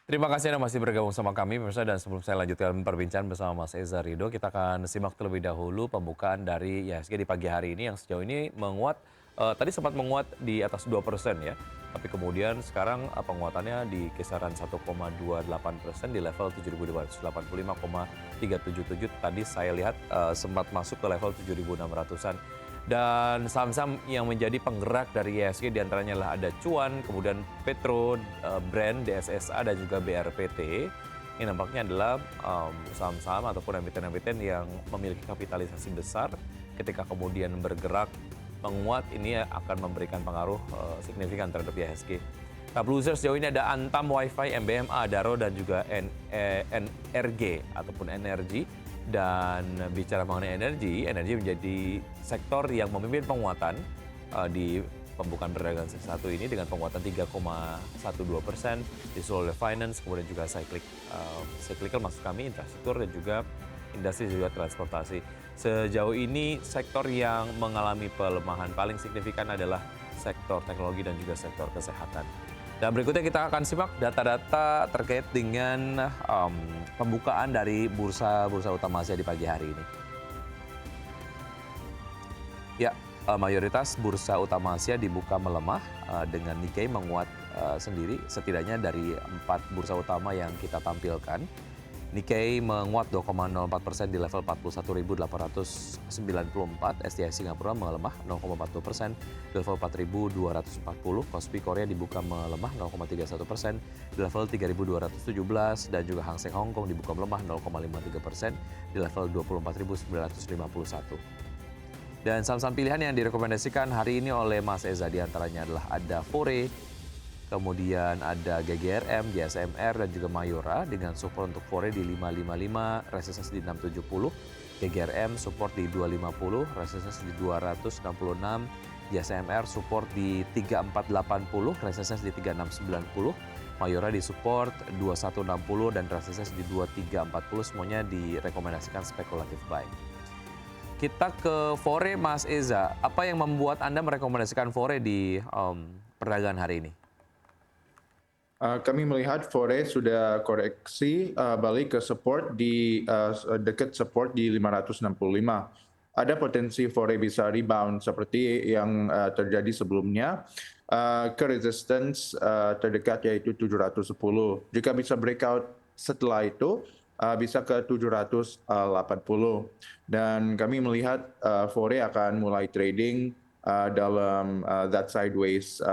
Terima kasih Anda masih bergabung sama kami pemirsa dan sebelum saya lanjutkan perbincangan bersama Mas Eza Ridho, kita akan simak terlebih dahulu pembukaan dari IHSG di pagi hari ini yang sejauh ini menguat, tadi sempat menguat di atas 2% ya, tapi kemudian sekarang penguatannya di kisaran 1,28% di level 7.285,377. Tadi saya lihat sempat masuk ke level 7.600-an. Dan saham-saham yang menjadi penggerak dari IHSG diantaranya adalah ada Cuan, kemudian Petro, Brand, DSSA, dan juga BRPT. Ini nampaknya adalah saham-saham ataupun emiten-emiten yang memiliki kapitalisasi besar ketika kemudian bergerak menguat ini akan memberikan pengaruh signifikan terhadap IHSG. Top loser sejauh ini ada Antam, Wi-Fi, MBMA, Daro, dan juga NRG ataupun Energi. Dan bicara mengenai energi menjadi sektor yang memimpin penguatan di pembukaan perdagangan sesi satu ini dengan penguatan 3,12%, disusul oleh finance, kemudian juga cyclical maksud kami infrastruktur dan juga industri juga transportasi. Sejauh ini sektor yang mengalami pelemahan paling signifikan adalah sektor teknologi dan juga sektor kesehatan. Dan berikutnya kita akan simak data-data terkait dengan pembukaan dari bursa utama Asia di pagi hari ini. Ya, mayoritas bursa utama Asia dibuka melemah dengan Nikkei menguat sendiri setidaknya dari 4 bursa utama yang kita tampilkan. Nikkei menguat 2,04% di level 41.894, STI Singapura melemah 0,42% di level 4.240, Kospi Korea dibuka melemah 0,31% di level 3.217 dan juga Hang Seng Hong Kong dibuka melemah 0,53% di level 24.951. Dan saham-saham pilihan yang direkomendasikan hari ini oleh Mas Eza diantaranya adalah ada Fore, kemudian ada GGRM, GSMR, dan juga Mayora dengan support untuk Fore di 555, resistance di 670, GGRM support di 250, resistance di 266, GSMR support di 3480, resistance di 3690, Mayora di support 2160 dan resistance di 2340, semuanya direkomendasikan spekulatif buy. Kita ke Fore, Mas Eza. Apa yang membuat Anda merekomendasikan Fore di perdagangan hari ini? Kami melihat Fore sudah koreksi balik ke support di dekat support di 565. Ada potensi Fore bisa rebound seperti yang terjadi sebelumnya ke resistance terdekat yaitu 710. Jika bisa breakout setelah itu bisa ke 780. Dan kami melihat Fore akan mulai trading dalam that sideways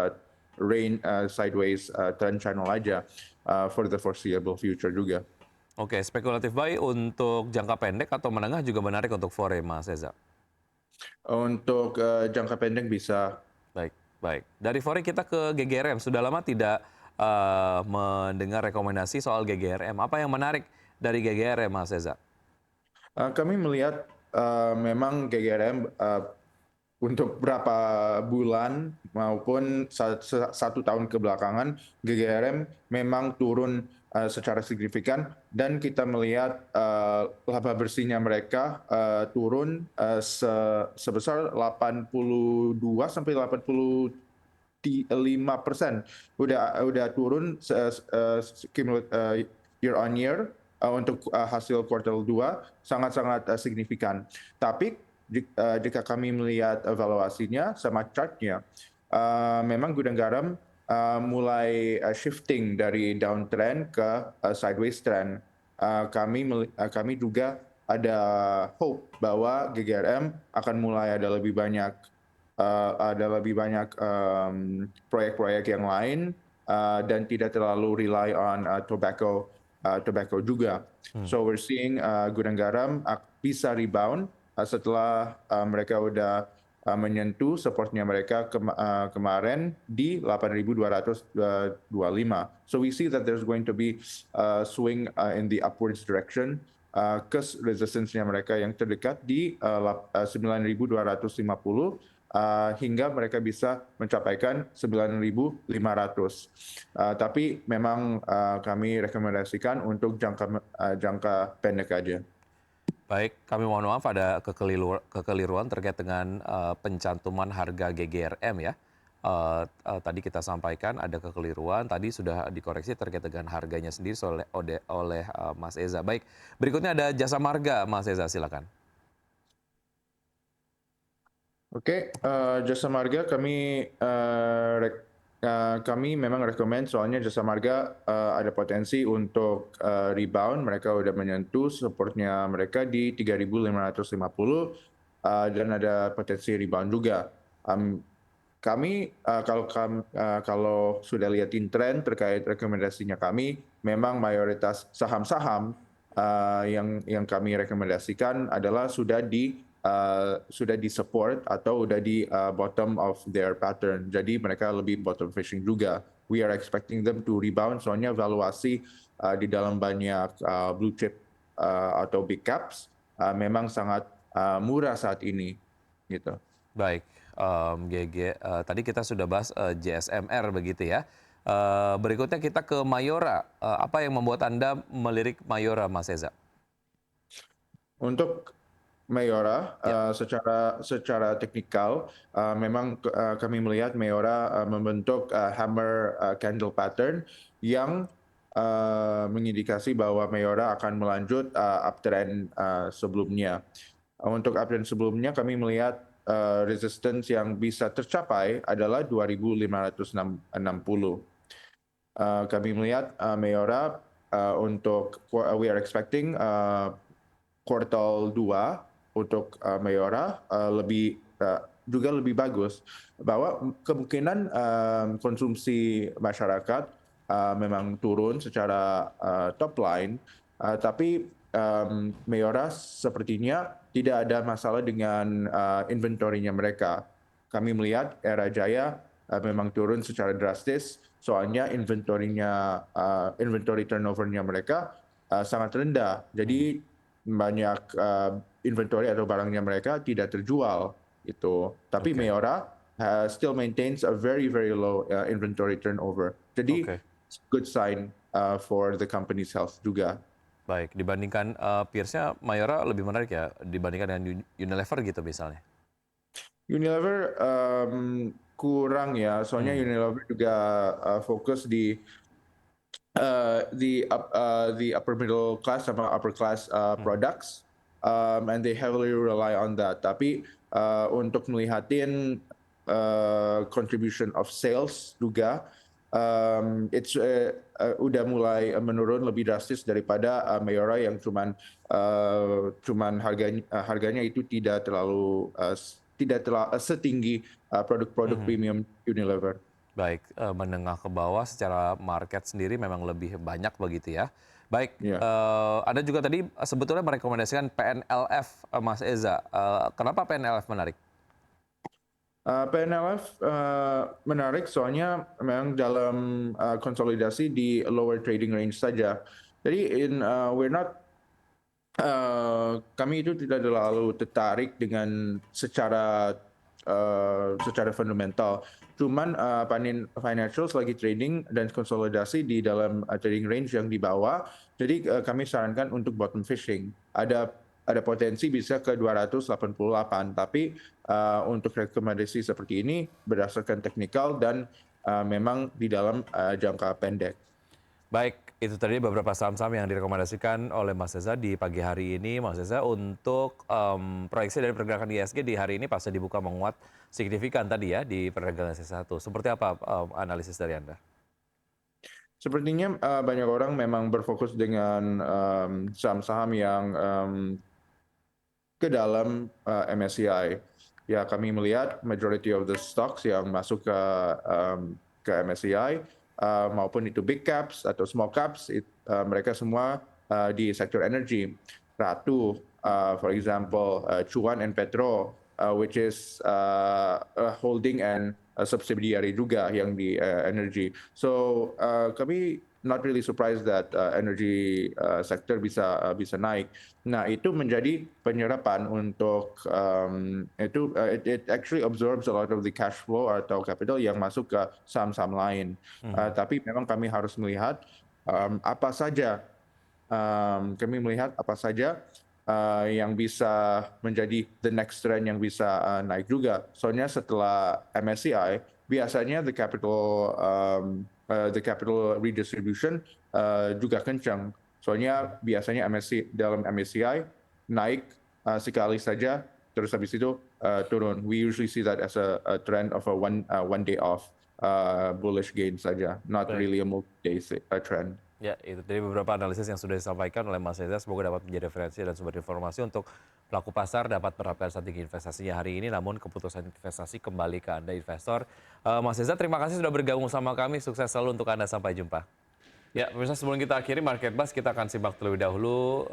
sideways trend channel aja for the foreseeable future juga. Oke, spekulatif buy untuk jangka pendek atau menengah juga menarik untuk Fore, Mas Eza? Untuk jangka pendek bisa. Baik, baik. Dari Fore kita ke GGRM. Sudah lama tidak mendengar rekomendasi soal GGRM. Apa yang menarik dari GGRM, Mas Eza? Kami melihat memang GGRM untuk berapa bulan maupun satu tahun kebelakangan GGRM memang turun secara signifikan dan kita melihat laba bersihnya mereka turun sebesar 82 sampai 85%. Udah turun year on year untuk hasil kuartal 2 sangat-sangat signifikan. Tapi jika kami melihat evaluasinya sama chartnya, memang Gudang Garam mulai shifting dari downtrend ke sideways trend. Kami juga ada hope bahwa GGRM akan mulai ada lebih banyak proyek-proyek yang lain dan tidak terlalu rely on tobacco juga. So we're seeing Gudang Garam bisa rebound setelah mereka udah menyentuh supportnya mereka kemarin di 8.225. So we see that there's going to be swing in the upwards direction ke resistance-nya mereka yang terdekat di 9.250 hingga mereka bisa mencapaikan 9.500. Tapi memang kami rekomendasikan untuk jangka pendek aja. Baik, kami mohon maaf ada kekeliruan terkait dengan pencantuman harga GGRM ya. tadi kita sampaikan ada kekeliruan, tadi sudah dikoreksi terkait dengan harganya sendiri oleh Mas Eza. Baik, berikutnya ada Jasa Marga, Mas Eza, silakan. Oke, Jasa Marga kami memang rekomend soalnya Jasa Marga ada potensi untuk rebound. Mereka udah menyentuh supportnya mereka di 3.550 dan ada potensi rebound juga. Kami kalau sudah lihatin tren terkait rekomendasinya kami, memang mayoritas saham-saham yang kami rekomendasikan adalah sudah di support atau sudah di bottom of their pattern. Jadi mereka lebih bottom fishing juga. We are expecting them to rebound. Soalnya valuasi di dalam banyak blue chip atau big caps memang sangat murah saat ini, gitu. Baik, GG, tadi kita sudah bahas JSMR begitu ya. Berikutnya kita ke Mayora. Apa yang membuat Anda melirik Mayora, Mas Eza? Untuk Mayora, Ya. secara teknikal, memang kami melihat Mayora membentuk hammer candle pattern yang mengindikasi bahwa Mayora akan melanjut uptrend sebelumnya. Untuk uptrend sebelumnya, kami melihat resistance yang bisa tercapai adalah 2.560. Kami melihat Mayora we are expecting kuartal 2 untuk Mayora juga lebih bagus, bahwa kemungkinan konsumsi masyarakat memang turun secara top line, tapi Mayora sepertinya tidak ada masalah dengan inventorinya mereka. Kami melihat Era Jaya memang turun secara drastis, soalnya inventory turnover-nya mereka sangat rendah. Jadi banyak inventory atau barangnya mereka tidak terjual itu. Tapi Oke. Mayora still maintains a very very low inventory turnover. Jadi Oke. good sign for the company's health juga. Baik, dibandingkan peersnya Mayora lebih menarik ya dibandingkan dengan Unilever gitu misalnya. Unilever kurang ya, soalnya Unilever juga fokus di the upper middle class sama upper class products, and they heavily rely on that. Tapi untuk melihatin contribution of sales juga, it's udah mulai menurun lebih drastis daripada Mayora yang cuman harganya itu tidak terlalu setinggi produk-produk premium Unilever. Baik, menengah ke bawah secara market sendiri memang lebih banyak begitu ya. Baik, Ya. Anda juga tadi sebetulnya merekomendasikan PNLF, Mas Eza. Kenapa PNLF menarik? PNLF menarik soalnya memang dalam konsolidasi di lower trading range saja. Jadi kami itu tidak terlalu tertarik dengan secara fundamental. Cuman Panin Financials lagi trading dan konsolidasi di dalam trading range yang di bawah. Jadi kami sarankan untuk bottom fishing. Ada potensi bisa ke 288, tapi untuk rekomendasi seperti ini berdasarkan teknikal dan memang di dalam jangka pendek. Baik, itu tadi beberapa saham-saham yang direkomendasikan oleh Mas Eza di pagi hari ini. Mas Eza, untuk proyeksi dari pergerakan ISG di hari ini pasca dibuka menguat signifikan tadi ya di perdagangan S1. Seperti apa analisis dari Anda? Sepertinya banyak orang memang berfokus dengan saham-saham yang ke dalam MSCI. Ya, kami melihat majority of the stocks yang masuk ke MSCI maupun itu big caps atau small caps, mereka semua di sektor energi. Ratu, for example, Cuan and Petro, which is a holding and a subsidiary juga yang di energy. So kami not really surprised that energy sector bisa naik. Nah, itu menjadi penyerapan untuk it actually absorbs a lot of the cash flow atau capital yang masuk ke saham-saham lain. Tapi memang kami harus melihat apa saja yang bisa menjadi the next trend yang bisa naik juga. Soalnya setelah MSCI, biasanya the capital redistribution juga kencang. Soalnya biasanya dalam MSCI naik sekali saja, terus habis itu turun. We usually see that as a trend of a one day off bullish gain saja, not really a multi-day trend. Ya, itu tadi beberapa analisis yang sudah disampaikan oleh Mas Reza. Semoga dapat menjadi referensi dan sumber informasi untuk pelaku pasar dapat menerapkan strategi investasinya hari ini. Namun keputusan investasi kembali ke Anda investor. Mas Reza, terima kasih sudah bergabung sama kami. Sukses selalu untuk Anda. Sampai jumpa. Ya, pemirsa, sebelum kita akhiri Market Buzz, kita akan simak terlebih dahulu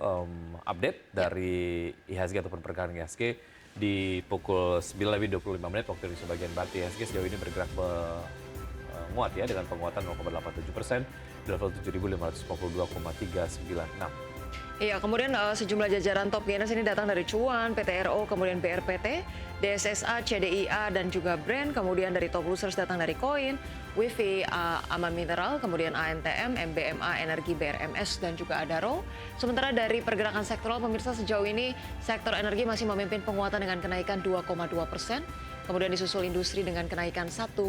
update dari IHSG ataupun pergerakan IHSG di pukul 9:25 waktu Indonesia bagian Barat. IHSG sejauh ini bergerak menguat ya dengan penguatan 0,87% di level 7.552,396. Iya, kemudian sejumlah jajaran top gainers ini datang dari Cuan, PTRO, kemudian BRPT, DSSA, CDIA, dan juga Brand. Kemudian dari top losers datang dari Koin, Wifi, Ama Mineral, kemudian ANTM, MBMA, Energi, BRMS, dan juga Adaro. Sementara dari pergerakan sektoral, pemirsa sejauh ini sektor energi masih memimpin penguatan dengan kenaikan 2,2%. Kemudian disusul industri dengan kenaikan 1,4%.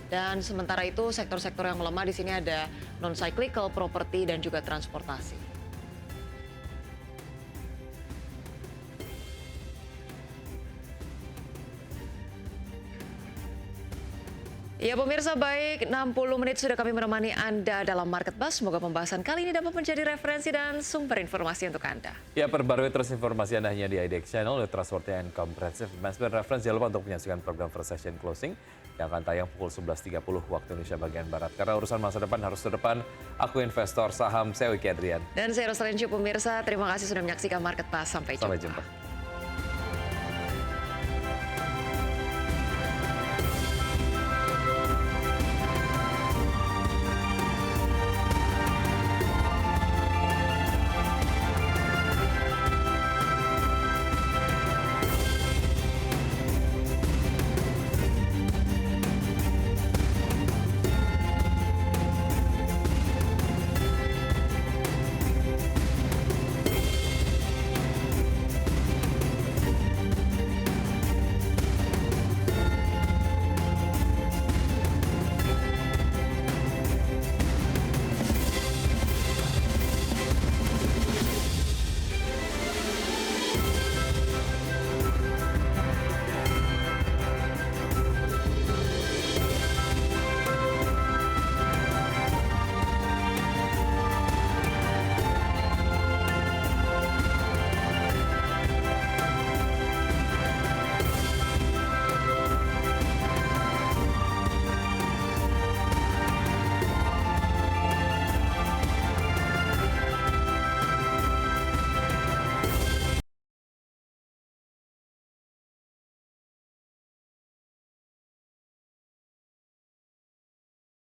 Dan sementara itu sektor-sektor yang melemah di sini ada non-cyclical, properti, dan juga transportasi. Ya pemirsa, baik 60 menit sudah kami menemani Anda dalam Market Buzz. Semoga pembahasan kali ini dapat menjadi referensi dan sumber informasi untuk Anda. Ya, perbarui terus informasi Anda hanya di IDX Channel, trustworthy and comprehensive investment reference. Jangan lupa untuk menyaksikan program First Session Closing yang akan tayang pukul 11.30 waktu Indonesia bagian Barat. Karena urusan masa depan harus terdepan, aku investor saham, saya Wiki Adrian. Dan saya Rosalind Chu, pemirsa. Terima kasih sudah menyaksikan Market Buzz. Sampai jumpa.